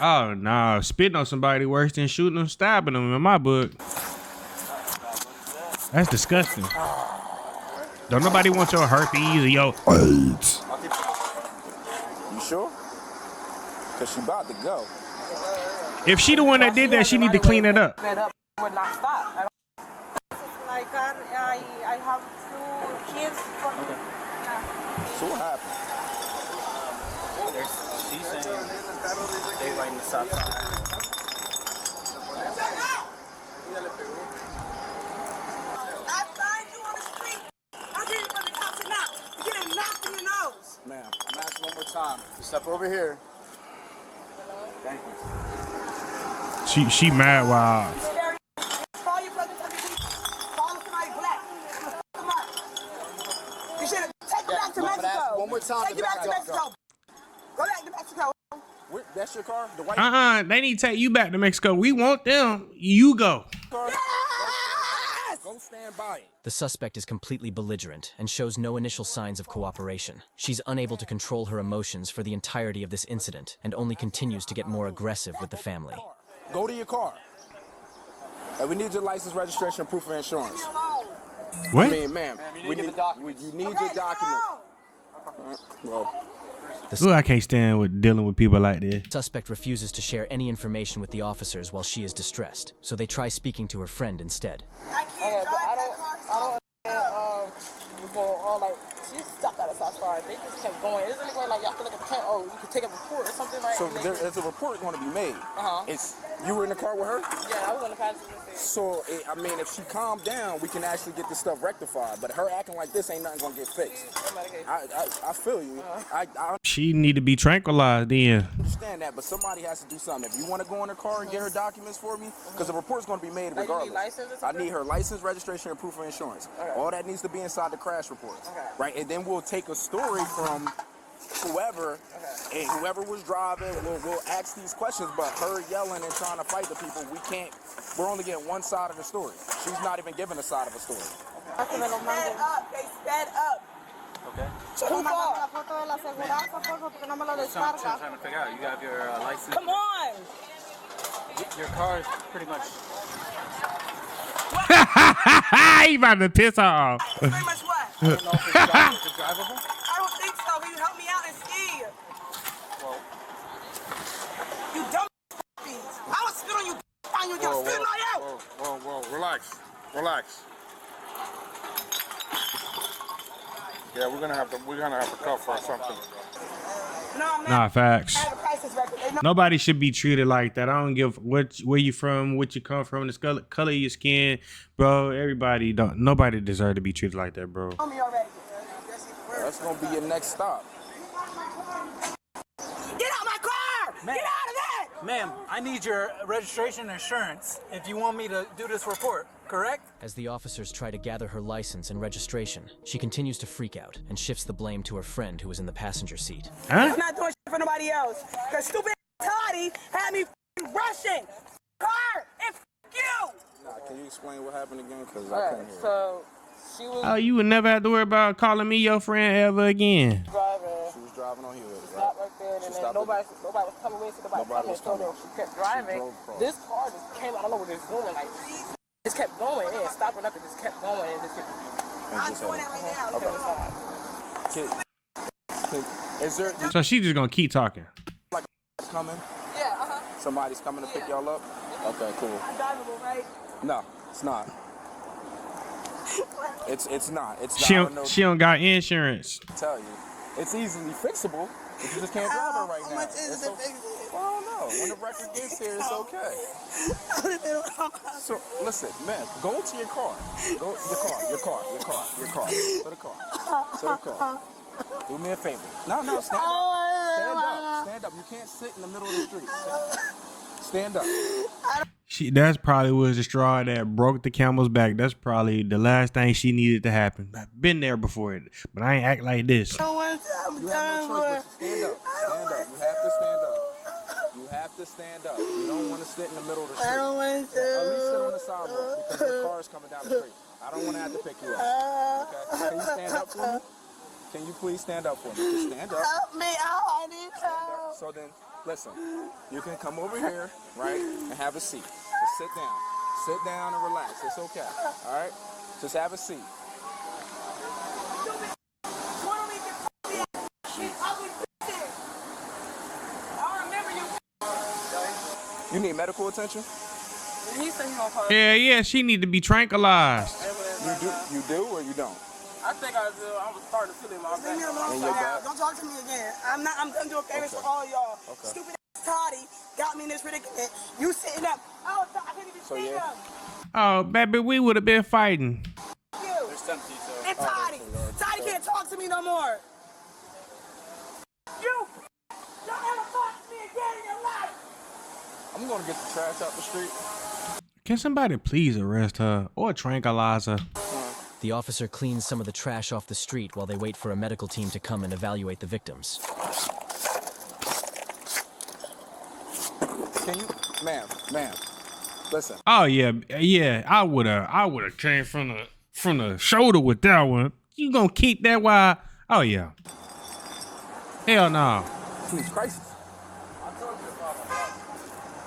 Oh no, spitting on somebody worse than shooting them, stabbing them in my book. That's disgusting. Don't nobody want your herpes or your AIDS. You sure? Cause she about to go. If she the one that did that, she need to clean it up. Would not stop. Like I have 2 kids. Okay. So what happened? She's saying they right in the stop sign. I find you on the street. I'm getting from the cops and now. You're getting knocked in your nose. Ma'am, I'm asking one more time. You step over here. Thank you. She mad wild. Call your brother, call somebody black. You should take him back to Mexico. One more time. Take him back to Mexico. Go back to Mexico. That's your car? The white They need to take you back to Mexico. We want them. You go. car? Yes! Go stand by it. The suspect is completely belligerent and shows no initial signs of cooperation. She's unable to control her emotions for the entirety of this incident and only continues to get more aggressive with the family. Go to your car. And we need your license, registration, proof of insurance. What? I mean, ma'am, you need your document. Well, Ooh, I can't stand with dealing with people like this. The suspect refuses to share any information with the officers while she is distressed, so they try speaking to her friend instead. I can't drive that car. Like, she stopped at a stop sign. They just kept going. Is there any way, like, y'all feel like you could take a report or something like so that? there's a report going to be made. It's you were in the car with her? Yeah, I was in the passenger seat. So, I mean, if she calmed down, we can actually get this stuff rectified. But her acting like this ain't nothing going to get fixed. I feel you. I She need to be tranquilized then. understand that, but somebody has to do something. If you want to go in her car and get her documents for me, because the report's going to be made Like, you regardless. need license or I something? need her license, registration, and proof of insurance. All that needs to be inside the crash report. Right? And then we'll take a story from whoever, and whoever was driving, we'll ask these questions, but her yelling and trying to fight the people, we're only getting one side of the story. She's not even giving a side of the story. They sped up. They sped up. Okay. So who far? I'm trying to figure out. You have your license. Come on. Your car is pretty much. He about to piss off. Pretty much what? I don't know if it's drivable. I don't think so. Will you help me out and see? Well, You dumb beans. I would spit on you. On you. You're spitting right out. Whoa, relax. Yeah, we're gonna have to cuff or something. No, I'm not. Nah, facts. I have a crisis record. They know. Nobody should be treated like that. I don't give where you from, what you come from, the color of your skin, bro. Nobody deserve to be treated like that, bro. Me already. That's going to be your next stop. Get out my car! Ma'am. Get out of that! ma'am, I need your registration and insurance if you want me to do this report, correct? As the officers try to gather her license and registration, she continues to freak out and shifts the blame to her friend who was in the passenger seat. I'm not doing shit for nobody else. Cause stupid Toddy had me rushing. Car and you. Can you explain what happened again? Because I couldn't hear. So, she was Oh, you would never have to worry about calling me your friend ever again. driving. She was driving on Hewitt, Stopped right there, and then nobody was coming with, so nobody was coming. So she kept driving. This car just came out. I don't know what it's doing. Like, just kept going and stopping up and just kept going and just kept. I'm doing it right now. Is there So she just gonna keep talking. coming? Yeah, Somebody's coming to pick y'all up? Okay, cool. I'm drivable, right? No, it's not. It's not. It's not. She I don't know. don't, she don't got insurance. Tell you, it's easily fixable. But you just can't drive it right How now. much is It's it? okay. Well, I don't know. When the record gets here, it's okay. So listen, man, go to your car. Go your car. To the car. Do me a favor. No, stand up. Stand up. You can't sit in the middle of the street. Stand up. That's probably was the straw that broke the camel's back. That's probably the last thing she needed to happen. I've been there before, but I ain't act like this. You have no choice but to stand up. You have to stand up. You don't want to sit in the middle of the street. I don't want to. At least sit on the sidewalk because the car is coming down the street. I don't want to have to pick you up. Okay? Can you stand up for me? Can you please stand up for me? Just stand up. Help me out. I need help. So then, listen. You can come over here, right, and have a seat. Just sit down. Sit down and relax. It's okay. All right? Just have a seat. You need medical attention? He said he gonna call. Yeah, she need to be tranquilized. You do or you don't? I think I do. I was starting to feel it in my Leave me back. alone In for your now. back? Don't talk to me again. I'm gonna do a favor for all y'all. Okay. Stupid ass Toddy got me in this predicament. You sitting up. I can't even So, see yeah. him. Oh, baby, we would have been fighting. You. And Toddy. Toddy can't talk to me no more. You. Don't ever talk to me again in your life. I'm going to get the trash out the street. Can somebody please arrest her or tranquilize her? The officer cleans some of the trash off the street while they wait for a medical team to come and evaluate the victims. Can you, ma'am, listen. Oh yeah, I would have came from the shoulder with that one. You gonna keep that while? Oh yeah. Hell no. It's crisis.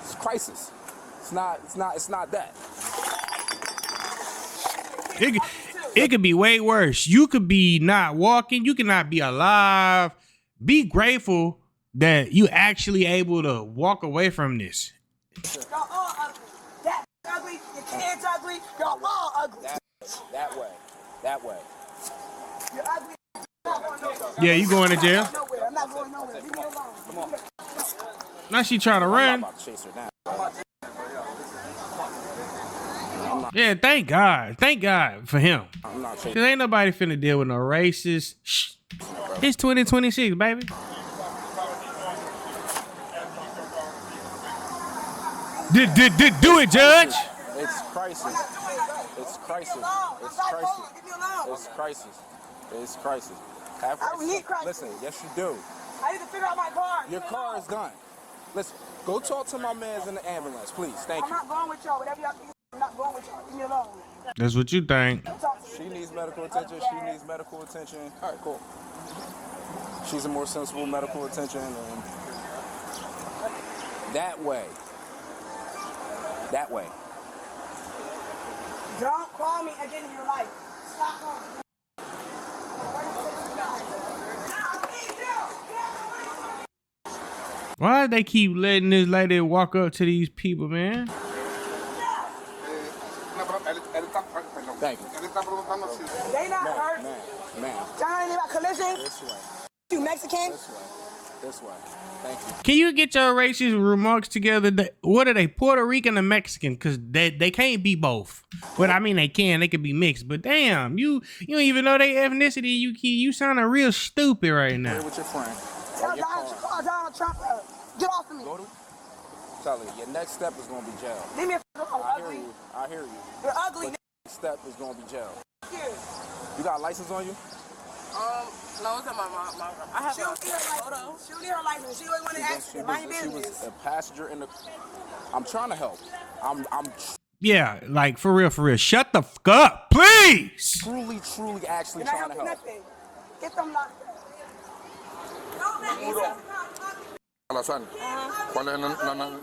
It's crisis. It's not that. It could be way worse. You could be not walking. You could not be alive. Be grateful that you actually able to walk away from this. Y'all all ugly. That ugly. Your kids ugly. Y'all all ugly. That way. You're ugly. Yeah, you going to jail? Nowhere. I'm not going nowhere. Leave me alone. Come on. Now she trying to I'm run. not about to chase her down. Yeah, thank God. Thank God for him. I'm not chasing. Cause ain't nobody finna deal with no racist. Shh. It's 2026, baby. Do it, Judge. It's crisis. It's crisis. It's crisis. Leave me alone. It's crisis. It's crisis. Have I don't need crisis. Listen, yes you do. I need to figure out my car. Your car is done. Listen, go talk to my mans in the ambulance, please. Thank I'm you. not going with y'all. Whatever y'all think, I'm not going with y'all. Leave me alone. That's what you think. Don't talk to me. She needs medical attention. She needs medical attention. All right, cool. She's a more sensible medical attention. And that way. That way. Don't call me again in your life. Stop calling me. Why they keep letting this lady walk up to these people, man? Thank you. They not hurt. Ma'am. Y'all know anything about collision? This way. You Mexican? This way. Thank you. Can you get your racist remarks together? What are they, Puerto Rican or Mexican? Because they can't be both. But I mean, they can. They could be mixed. But damn, you don't even know their ethnicity. You sounding real stupid right now. Here with your friend. Tell Your Donald Trump, get off of me. Go to. Tell her, your next step is going to be jail. Leave me alone. I hear Ugly. you. I hear you. You're ugly. Next step is going to be jail. You. You got a license on you? No, it's on my mom. I have She don't need her photo. license. She don't need her license. She don't want to accident. Mind your She was business. a passenger in the. I'm trying to help. I'm Yeah, like for real. Shut the fuck up, please. truly actually You're not trying to helping help. nothing. Get them locked up. Don't let me Alazar, ¿cuál es el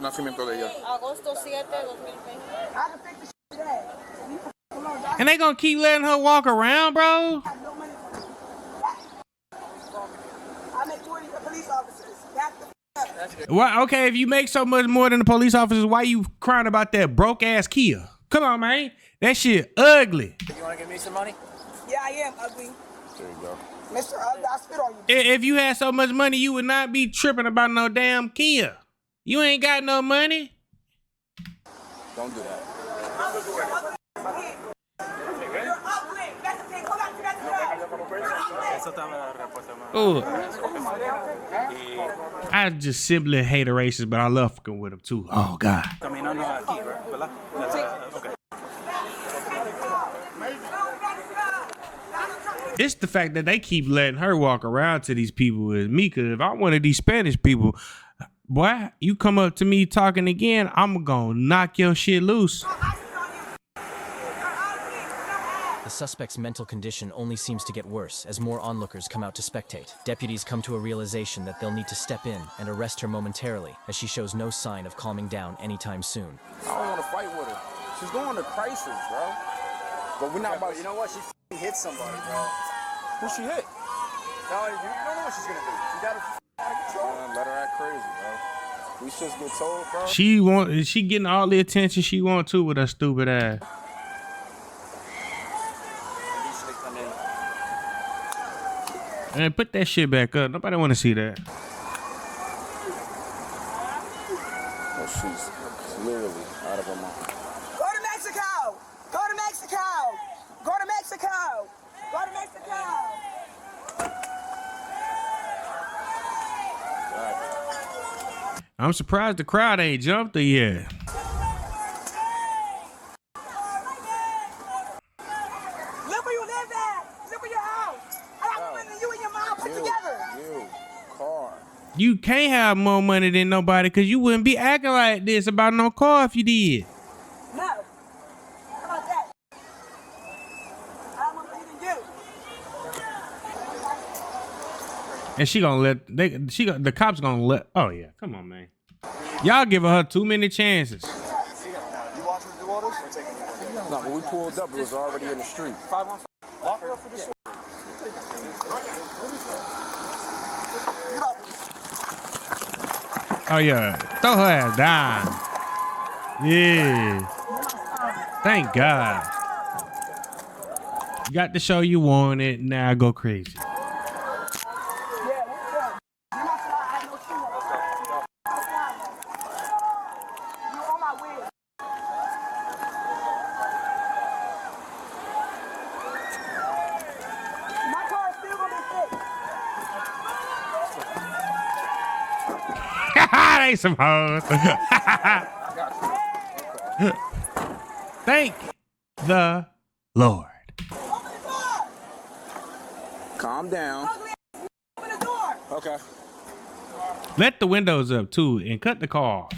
nacimiento de ella? Agosto 7, 2020. I can fix the shit today. You come on, y'all And they gonna keep letting her walk around, bro? have no money for me. I make 20 police officers. That's the Why? Okay, if you make so much more than the police officers, why you crying about that broke ass Kia? Come on, man. That shit ugly. You want to give me some money? Yeah, I am ugly. There you go. Mr. Ugly, I spit on you. If you had so much money, you would not be tripping about no damn Kia. You ain't got no money. Don't do that. You're ugly. That's the thing. Go back to that job. Ooh. I just simply hate a racist, but I love fucking with them too. Oh God. Caminando aquí, ¿verdad? Okay. It's the fact that they keep letting her walk around to these people with me. Cause if I'm one of these Spanish people, boy, you come up to me talking again, I'm gonna knock your shit loose. I spit on you. You're ugly. No ass. The suspect's mental condition only seems to get worse as more onlookers come out to spectate. Deputies come to a realization that they'll need to step in and arrest her momentarily, as she shows no sign of calming down anytime soon. I don't want to fight with her. She's going to crisis, bro. But we're not about. You know what? She hit somebody, bro. Who she hit? No, you don't know what she's gonna do. She got her out of control. Man, let her act crazy, bro. We just get told, bro. She getting all the attention she want to with her stupid ass. And put that shit back up. Nobody want to see that. Oh, she's clearly out of her mind. Go to Mexico! Go to Mexico! Go to Mexico! Go to Mexico! I'm surprised the crowd ain't jumped her yet. Live where you live at! Live where your house! I got more money than you and your mom put together! You, car. You can't have more money than nobody because you wouldn't be acting like this about no car if you did. No. How about that? I have more money than you. And she gonna let the cops gonna let. Oh yeah, come on, man. Y'all giving her too many chances. You watching her do all this? Or taking it? No, when we pulled up, it was already in the street. 5-1-5. Lock her up for this. Oh yeah, throw her ass down. Yeah. Thank God. You got the show you wanted. Now go crazy. They some hoes. Thank the Lord. Calm down. Okay. Let the windows up too and cut the car off.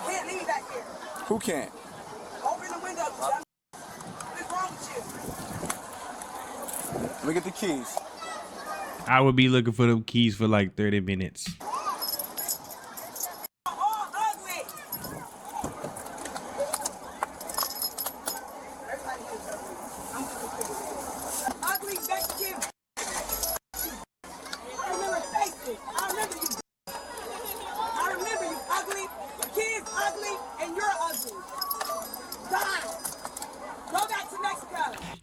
Can't leave me back here. Who can't? Open the window. What is wrong with you? Look at the keys. I would be looking for them keys for like 30 minutes.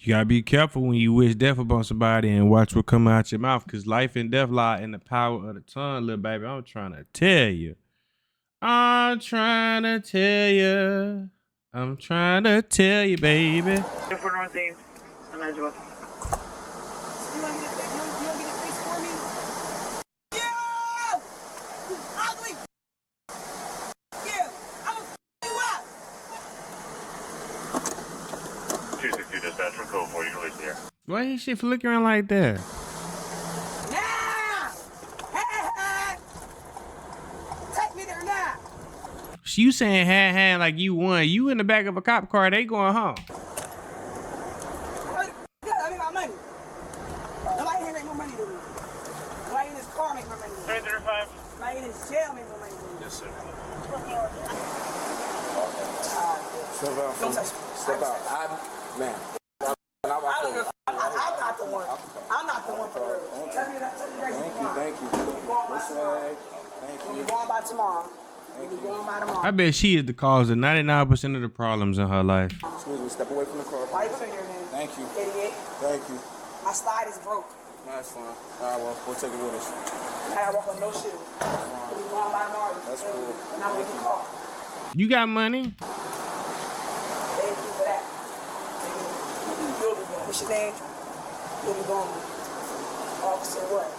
You gotta be careful when you wish death upon somebody and watch what come out your mouth, because life and death lie in the power of the tongue, little baby. I'm trying to tell you. I'm trying to tell you. I'm trying to tell you, baby. For Northeast, I'm as well. You want to get a face for me? Yeah! You ugly! Yeah! I'm gonna you up! 262 dispatch from code 40 release here. Why is shit flickering like that? Now! Hey! Take me there now! You saying hand like you won. You in the back of a cop car, they going home. Yeah, I mean my money. Nobody here make more money than me. Nobody in this car make more money than me. 305. Nobody in this jail make more money than me. Yes, sir. Step out. Don't touch me. Step out. Man. I'm not the one. I'm not the one for real. Tell me that. Thank you. This way. Thank We'll you. be going by tomorrow. We'll be going by tomorrow. I bet she is the cause of 99% of the problems in her life. Excuse me. Step away from the car. Why you put your name? Thank you. Idiot. Thank you. My slide is broke. That's fine. All right, well, we'll take it with us. I gotta walk on no shoes. We'll be going by tomorrow. That's cool. And I'm with the car. You got money? Thank you for that. You'll be going. What's your name? You'll be going. Officer what?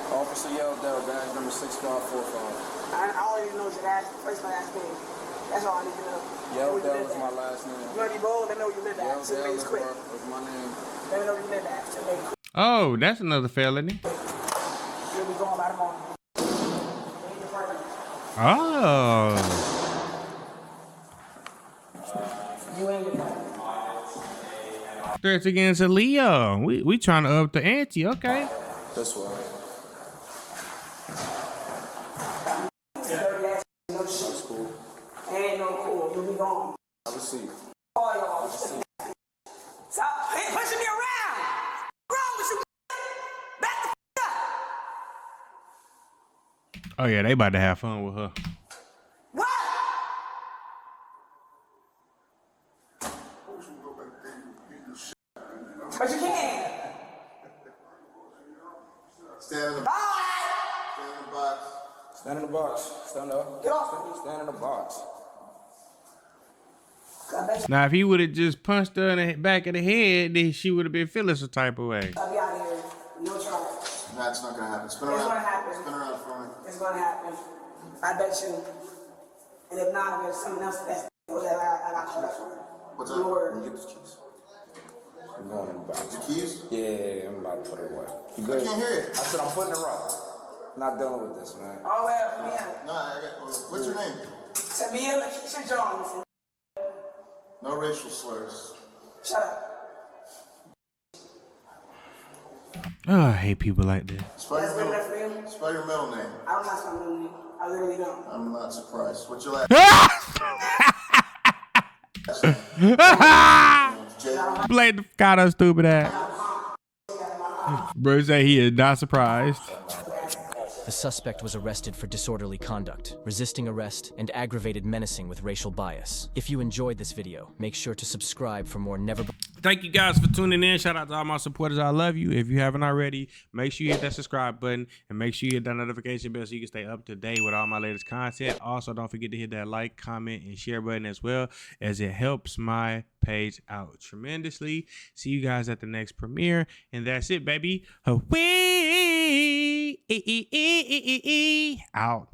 Officer Yeldell, badge number 6545. I already know your last, first and last name. That's all I need to know. Yeldell is my last name. You wanna be bold? Let me know where you live at. So it makes quick. is my name. Let me know where you live at. So it makes quick. Oh, that's another felony. You'll be going by tomorrow. Oh. You ain't getting that. Stretch against a Leo. We trying to up the ante. Okay. This way. That's cool. Ain't no cool. You'll be gone. Have a seat. All y'all. Stop pushing me around. What's wrong with you? Back the f up. Oh yeah, they about to have fun with her. What? But you can't. Stand in the Bye. box. Stand in the box. Stand up. Get off of me. Stand in the box. I bet you Now, if he would have just punched her in the back of the head, then she would have been feeling some type of way. I'll be out of here. No charge. That's not gonna happen. Spin It's around. gonna happen. Spin around for me. It's gonna happen. I bet you. And if not, there's something else that I got caught up for. What's No up? word. Let me get these keys. I'm going in the box. The keys? Yeah, I'm about to put it away. You I good? can't hear it. I said I'm putting it right. Not dealing with this, man. Oh, well, yeah. No, I got. What's your name? Tamia Lakeisha Jones. No racial slurs. Shut up. Oh, I hate people like that. Spell That's your good middle. enough for you? Spell your middle name. I don't know something new. I literally don't. I'm not surprised. What's your last name? Play the fuck out of stupid ass. Bro say he is not surprised. The suspect was arrested for disorderly conduct, resisting arrest, and aggravated menacing with racial bias. If you enjoyed this video, make sure to subscribe for more never... Thank you guys for tuning in. Shout out to all my supporters. I love you. If you haven't already, make sure you hit that subscribe button and make sure you hit that notification bell so you can stay up to date with all my latest content. Also, don't forget to hit that like, comment, and share button as well, as it helps my page out tremendously. See you guys at the next premiere. And that's it, baby. Away. Out.